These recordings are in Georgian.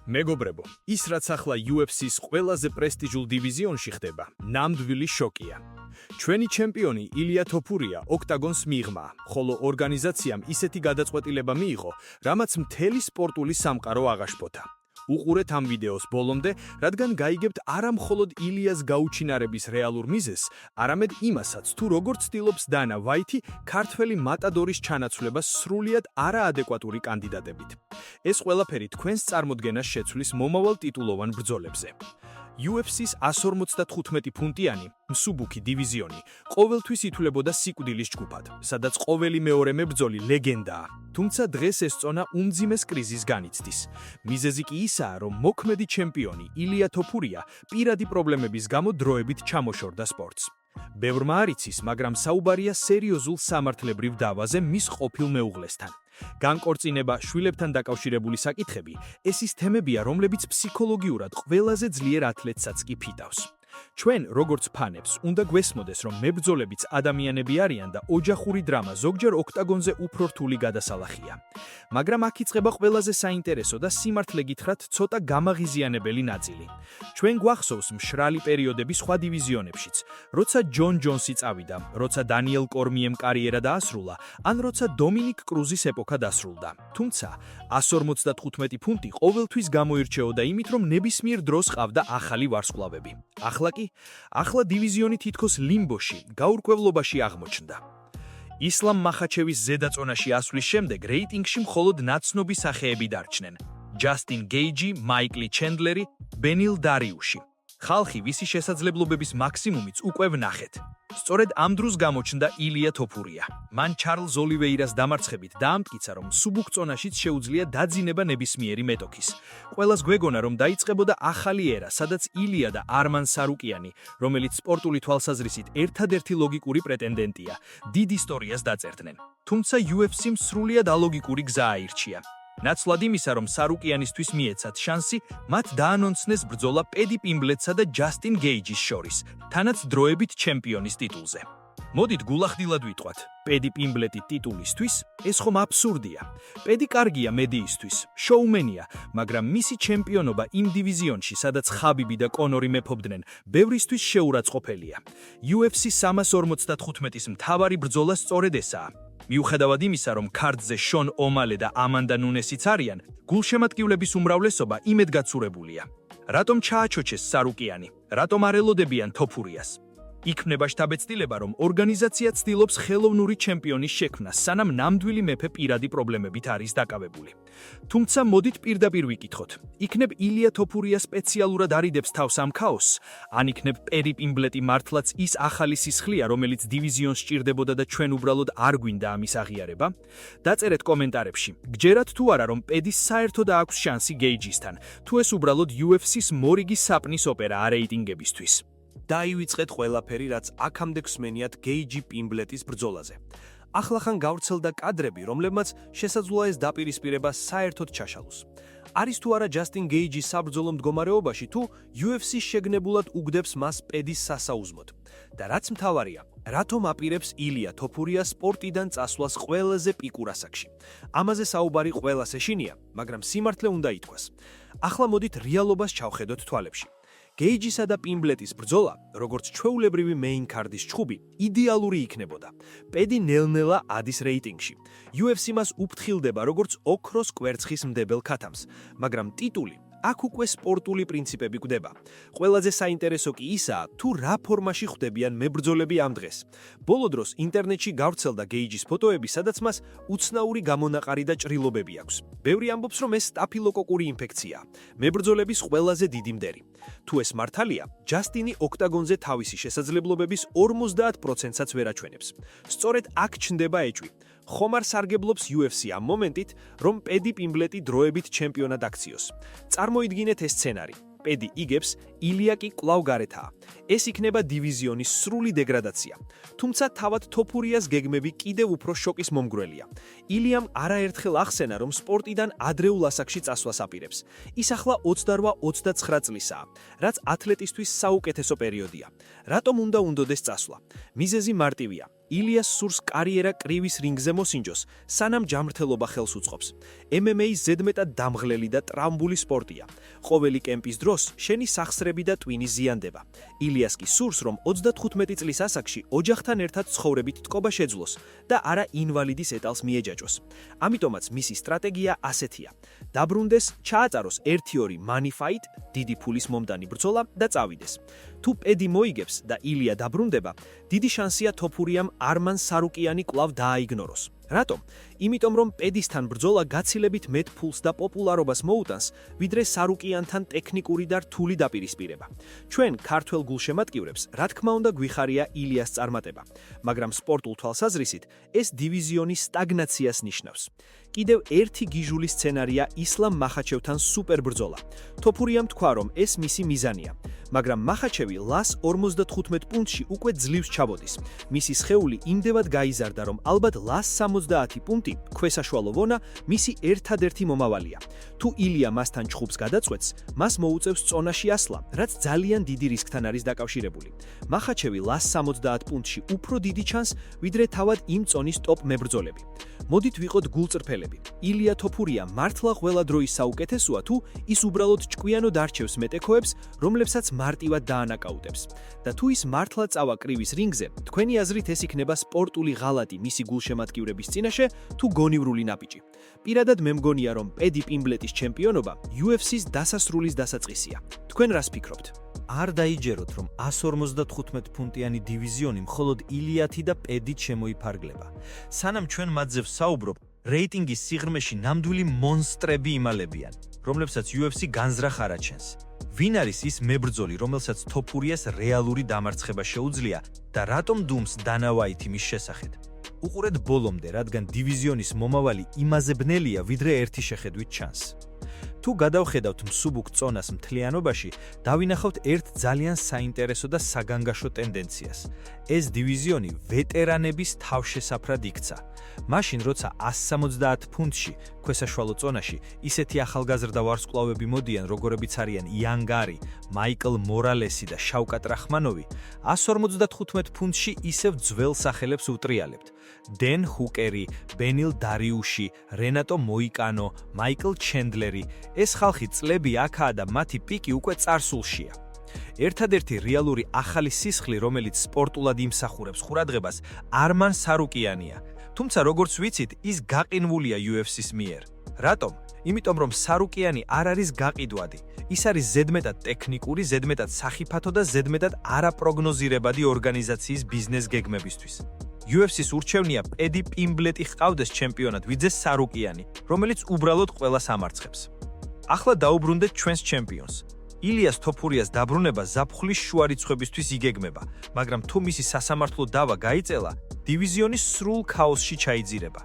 მეგობრებო, ის რაც ახლა UFC-ს ყველაზე პრესტიჟულ დივიზიონში ხდება, ნამდვილი შოკია. ჩვენი ჩემპიონი ილია თოფურია ოქტაგონს მიიღმა, ხოლო ორგანიზაციამ ისეთი გადაწყვეტილება მიიღო, რამაც მთელი სპორტული სამყარო აღაშფოთა. უყურეთ ამ ვიდეოს ბოლომდე, რადგან გაიგებთ არა მხოლოდ ილიას გაუჩინარების რეალურ მიზეზს, არამედ იმასაც, თუ როგორ ცდილობს დანა ვაითი ქართველი მატადორის ჩანაცვლებას სრულიად არაადეკვატური კანდიდატებით. ეს ყველაფერი თქვენს წარმოდგენას შეცვლის მომავალ ტიტულოვან ბრძოლებზე. UFC-ს 155 ფუნტიანი მსუბუქი დივიზიონი ყოველთვის ითვლებოდა სიკვდილის ჯგუფად, სადაც ყოველი მეორე მებრძოლი ლეგენდაა. თუმცა დღეს ეს წონა უმძიმეს კრიზისს განიცდის. მიზეზი კი ისაა, რომ მოქმედი ჩემპიონი ილია თოფურია პირადი პრობლემების გამო დროებით ჩამოშორდა სპორტს. ბევრმა არ იცის, მაგრამ საუბარია სერიოზულ სამართლებრივ დავაზე მის ყოფილ მეუღლესთან. განკორწინება, შვილებთან დაკავშირებული საკითხები, ეს ის თემებია, რომლებიც ფსიქოლოგიურად ყველაზე ძლიერ ათლეტსაც კი ფიტავს. ჩვენ, როგორც ფანებს, უნდა გვესმოდეს, რომ მებრძოლებიც ადამიანები არიან და ოჯახური დრამა ზოგჯერ ოქტაგონზე უფრო რთული გადასალახია. მაგრამ აქ იწყება ყველაზე საინტერესო და სიმართლე გითხრათ, ცოტა გამაღიზიანებელი ნაწილი. ჩვენ გვახსოვს მშრალი პერიოდები სხვა დივიზიონებშიც, როცა ჯონ ჯონსი წავიდა, როცა დანიელ კორმიემ კარიერა დაასრულა, ან როცა დომინიკ კრუზის ეპოქა დასრულდა. თუმცა 155 ფუნტი ყოველთვის გამოირჩეოდა იმით, რომ ნებისმიერ დროს ყავდა ახალი ვარსკვლავები. ახლა დივიზიონი თითქოს ლიმბოში, გაურკვევლობაში აღმოჩნდა. ისლამ მახაჩევის ზედაწონაში ასვლის შემდეგ რეიტინგში მხოლოდ ნაცნობი სახეები დარჩნენ. ჯასტინ გეიჯი, მაიკლი ჩენდლერი, ბენილ დარიუში. ხალხი, ვისი შესაძლებლობების მაქსიმუმიც უკვე ვნახეთ. სწორედ ამ დროს გამოჩნდა ილია თოფურია. მან ჩარლზ ოლივეირას დამარცხებით დაამტკიცა, რომ მსუბუქ წონაშიც შეუძლია დაძინება ნებისმიერი მეტოქის. ყველას გვეგონა, რომ დაიწყებოდა ახალი ერა, სადაც ილია და არმან სარუკიანი, რომელიც სპორტული თვალსაზრისით ერთადერთი ლოგიკური პრეტენდენტია, დიდ ისტორიას დაწერდნენ. თუმცა UFC-მ სრულიად ალოგიკური გზა აირჩია. ნაცვლად იმისა, რომ სარუკიანისთვის მიეცათ შანსი, მათ დაანონსნეს ბრძოლა პედი პიმბლეტსა და ჯასტინ გეიჯის შორის, თანაც დროებით ჩემპიონის ტიტულზე. მოდით გულახდილად ვიტყვათ, პედი პიმბლეტი ტიტულისთვის, ეს ხომ აბსურდია. პედი კარგია მედიისთვის, შოუმენია, მაგრამ მისი ჩემპიონობა იმ დივიზიონში, სადაც ხაბიბი და კონორი მეფობდნენ, ბევრისთვის შეურაცხყოფელია. UFC 355-ის მთავარი ბრძოლა სწორედ ესაა. მიუხედავად იმისა, რომ ქარდზე შონ ომალე და ამანდა ნუნესიც არიან, გულშემატკივრების უმრავლესობა იმედგაცურებულია. რატომ ჩააჩოჩეს სარუკიანი? რატომ არ ელოდებიან თოფურიას? იქმნება შთაბეცდილება, რომ ორგანიზაცია ცდილობს ხელოვნური ჩემპიონის შექმნას, სანამ ნამდვილი მეფე პირადი პრობლემებით არის დაკავებული. თუმცა მოდით პირდაპირ ვიკითხოთ, იქნებ ილია თოფურია სპეციალურად არიდებს თავს ამ ქაოსს, ან იქნებ პედი პიმბლეტი მართლაც ის ახალი სისხლია, რომელიც დივიზიონს სჭირდებოდა და ჩვენ უბრალოდ არ გვინდა ამის აღიარება? დაწერეთ კომენტარებში, გჯერათ თუ არა, რომ პედის საერთოდ აქვს შანსი გეიჯისთან, თუ ეს უბრალოდ UFC-ს მორიგი საპნის ოპერაა რეიტინგებისთვის. დაივიწყეთ ყველაფერი, რაც აქამდე გვსმენიათ გეიჯი პიმბლეტის ბრძოლაზე. ახლახან გავრცელდა კადრები, რომლებმაც შესაძლოა ეს დაპირისპირება საერთოდ ჩაშალოს. არის თუ არა ჯასტინ გეიჯი საბრძოლო მდგომარეობაში, თუ UFC შეგნებულად უგდებს მას პედის სასაუზმოდ. და რაც მთავარია, რათომ აპირებს ილია თოფურია სპორტიდან წასვლას ყველაზე პიკურ ასაკში. ამაზე საუბარი ყველას ეშინია, მაგრამ სიმართლე უნდა ითქვას. ახლა მოდით რეალობას ჩავხედოთ თვალებში. გეიჯისა და პიმბლეტის ბრძოლა, როგორც ჩვეულებრივი მეინ კარდის ჩხუბი, იდეალური იქნებოდა. პედი ნელ-ნელა ადის რეიტინგში. UFC მას უფრთხილდება როგორც ოქროს კვერცხის მდებელ ქათამს, მაგრამ ტიტული აქ უკვე სპორტული პრინციპები გვდება. ყველაზე საინტერესო კი ისაა, თუ რა ფორმაში ხვდებიან მებრძოლები ამ დღეს. ბოლო დროს ინტერნეტში გავრცელდა გეიჯის ფოტოები, სადაც მას უცნაური გამონაყარი და ჭრილობები აქვს. ბევრი ამბობს, რომ ეს სტაფილოკოკური ინფექციაა, მებრძოლების ყველაზე დიდი მდერი. თუ ეს მართალია, ჯასტინი ოქტაგონზე თავისი შესაძლებლობების 50%-საც ვერ აჩვენებს. სწორედ აქ ჩნდება ეჭვი. ხომ არ სარგებლობს UFC ამ მომენტით, რომ პედი პიმბლეტი დროებით ჩემპიონად აქციოს. წარმოიდგინეთ ეს სცენარი. პედი იგებს, ილია კი კვლავ გარეთაა. ეს იქნება დივიზიონის სრული დეგრადაცია. თუმცა თავად თოფურიას გეგმები კიდევ უფრო შოკის მომგვრელია. ილიამ არაერთხელ ახსენა, რომ სპორტიდან ადრეულ ასაკში წასვლას აპირებს. ის ახლა 28-29 წლისაა, რაც ათლეტისთვის საუკეთესო პერიოდია. რატომ უნდა უნდოდეს წასვლა? მიზეზი მარტივია. ილიას სურს კარიერა კრივის რინგზე მოსინჯოს, სანამ ჯანმრთელობა ხელს უწყობს. MMA ზედმეტად დამღლელი და ტრამბული სპორტია. ყოველი კემპის დროს შენი სახსრები და ტვინი ზიანდება. ილიას კი სურს, რომ 35 წლის ასაკში ოჯახთან ერთად ცხოვრებით ტკობა შეძლოს და არა ინვალიდის ეტალს მიეჯაჭოს. ამიტომაც მისი სტრატეგია ასეთია: დაბრუნდეს, ჩააწაროს 1-2 money fight, დიდი ფულის მომდანი ბრძოლა და წავიდეს. თუ პედი მოიგებს და ილია დაბრუნდება, დიდი შანსია თოფურიამ არმან სარუკიანი კვლავ დააიგნოროს. რატომ? იმიტომ რომ პედისთან ბრძოლა გაცილებით მეტ ფულს და პოპულარობას მოუტანს, ვიდრე სარუკიანთან ტექნიკური და რთული დაპირისპირება. ჩვენ ქართველ გულშემატკივრებს, რა თქმა უნდა, გვიხარია ილიას წარმატება, მაგრამ სპორტულ თვალსაზრისით ეს დივიზიონის სტაგნაციას ნიშნავს. კიდევ ერთი გიჟული სცენარია ისლამ მახაჩევთან სუპერ ბრძოლა. თოფურიამ თქვა, რომ ეს მისი მიზანია, მაგრამ მახაჩევი ლას 55 პუნქტში უკვე ძლივს ჩაბოდის. მისი სხეული იმდევად გაიზარდა, რომ ალბათ ლას 70 პუნქტი, ქვესაშუალო ვონა, მისი ერთადერთი მომავალია. თუ ილია მასთან ჩხუბს გადაწყვეტს, მას მოუწევს წონაში ასლა, რაც ძალიან დიდი რისკთან არის დაკავშირებული. მახაჩევი ლას 70 პუნქტში უფრო დიდი ჩანს, ვიდრე თავად იმ წონის ტოპ მებრძოლები. მოდით ვიყოთ გულწრფელები. ილია თოფურია მართლა ყველა დროის საუკეთესოა, თუ ის უბრალოდ ჭკვიანოდ არჩევს მეტექოებს, რომლებსაც მარტივად დაანაკაუტებს. და თუ ის მართლა წავა კრივის რინგზე, თქვენი აზრით ეს იქნება სპორტული ღალატი მისი გულშემატკივრების წინაშე თუ გონივრული ნაბიჯი. პირადად მე მგონია, რომ პედი პიმბლეტის ჩემპიონობა UFC-ს დასასრულის დასაწყისია. თქვენ რას ფიქრობთ? არ დაიჯეროთ, რომ 155 ფუნტიანი დივიზიონი მხოლოდ ილიათი და პედით შემოიფარგლება. სანამ ჩვენ მათზე ვსაუბრობ, რეიტინგის სიღრმეში ნამდვილი მონსტრები იმალებიან, რომლებსაც UFC განზრახ არ აჩენს. ვინ არის ის მებრძოლი, რომელსაც თოფურიას რეალური დამარცხება შეუძლია და რატომ დუმს დანა ვაითი მის შესახედ? უყურეთ ბოლომდე, რადგან დივიზიონის მომავალი იმაზე ბნელია, ვიდრე ერთი შეხედვით ჩანს. თუ გადავხედავთ მსუბუქ წონას მთლიანობაში, დავინახავთ ერთ ძალიან საინტერესო და საგანგაშო ტენდენციას. ეს დივიზიონი ვეტერანების თავშესაფრად იქცა. მაშინ, როცა 170 ფუნტში, ქვესაშუალო წონაში, ისეთი ახალგაზრდა ვარსკვლავები მოდიან, როგორებიც არიან იან გარი, მაიკლ მორალესი და შავკატ რახმანოვი, 155 ფუნტში ისევ ძველ სახელებს უტრიალებთ. დენ ჰუკერი, ბენილ დარიუში, რენატო მოიკანო, მაიკლ ჩენდლერი, ეს ხალხი წლები აქაა და მათი პიკი უკვე წარსულშია. ერთადერთი რეალური ახალი სისხლი, რომელიც სპორტულად იმსახურებს ყურადღებას, არმან სარუკიანია. თუმცა როგორც ვიცით, ის გაყინვულია UFC-ს მიერ. რატომ? იმიტომ რომ სარუკიანი არ არის გაყიდვადი. ის არის ზედმეტად ტექნიკური, ზედმეტად სახიფათო და ზედმეტად არაპროგნოზირებადი ორგანიზაციის ბიზნეს გეგმებისთვის. UFC-ს ურჩევნია პედი პიმბლეტი ჰყავდეს ჩემპიონად, ვიდრე სარუკიანი, რომელიც უბრალოდ ყველას ამარცხებს. ახლა დაუბრუნდეთ ჩვენს ჩემპიონს. ილიას თოფურიას დაბრუნება ზაფხულის შუა რიცხვებისთვის იგეგმება, მაგრამ თუ მისი სასამართლო დავა გაიწელა, დივიზიონის სრულ ქაოსში ჩაიძირება.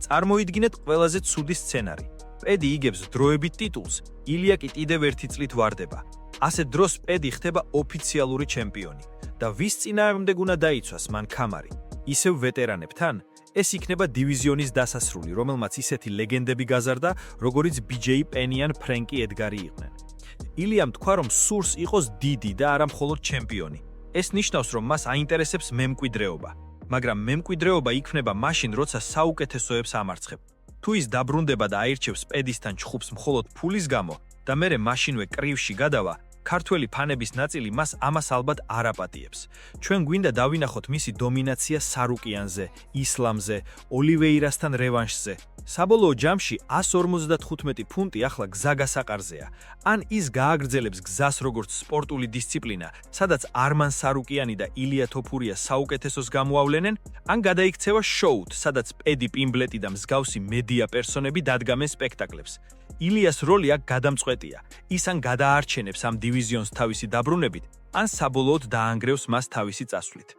წარმოიდგინეთ ყველაზე ცუდი სცენარი. პედი იგებს დროებით ტიტულს, ილია კი კიდევ ერთი წლით ვარდება. ასეთ დროს პედი ხდება ოფიციალური ჩემპიონი და ვის წინააღმდეგ უნდა დაიცვას მან ქამარი? ისევ ვეტერანებთან? ეს იქნება დივიზიონის დასასრული, რომელმაც ისეთი ლეგენდები გაზარდა, როგორიც BJ Penny ან ფრენკი ედგარი იყვნენ. ილიამ თქვა, რომ სურს იყოს დიდი და არა მხოლოდ ჩემპიონი. ეს ნიშნავს, რომ მას აინტერესებს მემკვიდრეობა, მაგრამ მემკვიდრეობა იქნება მაშინ, როცა საუკეთესოებს ამარცხებ. თუ ის დაბრუნდება და აირჩევს პედისთან ჩხუბს მხოლოდ ფულის გამო და მერე მაშინვე კრივში გადავა, ქართველი ფანების ნაწილი მას ამას ალბათ არ აპატიებს. ჩვენ გვინდა დავინახოთ მისი დომინაცია სარუკიანზე, ისლამზე, ოლივეირასთან რევანშზე. საბოლოო ჯამში 155 ფუნტი ახლა გზა გასაყარზეა. ან ის გააგრძელებს გზას როგორც სპორტული დისციპლინა, სადაც არმან სარუკიანი და ილია თოფურია საუკეთესოს გამოავლენენ, ან გადაიქცევა შოუთ, სადაც პედი პიმბლეტი და მსგავსი მედია პერსონები დადგამენ სპექტაკლებს. ილიას როლი აქ გადამწყვეტია. ის ან გადაარჩენებს ამ დივიზიონს თავისი დაბრუნებით, ან საბოლოოდ დაანგრევს მას თავისი წასვლით.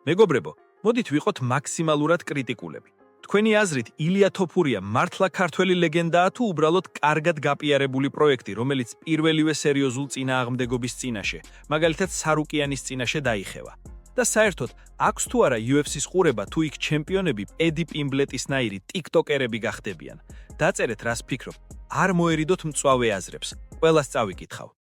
მეგობრებო, მოდით ვიყოთ მაქსიმალურად კრიტიკულები. თქვენი აზრით, ილია თოფურია მართლა ქართველი ლეგენდაა თუ უბრალოდ კარგად გაპიარებული პროექტი, რომელიც პირველივე სერიოზულ წინააღმდეგობის წინაშე, მაგალითად სარუკიანის წინაშე დაიხევა? და საერთოდ, აქვს თუ არა UFC-ს ყურება, თუ იქ ჩემპიონები პედი პიმბლეტისნაირი ტიკტოკერები გახდებიან? დაწერეთ რას ფიქრობთ. არ მოერიდოთ მწვავე აზრებს. ყველას წავიკითხავ.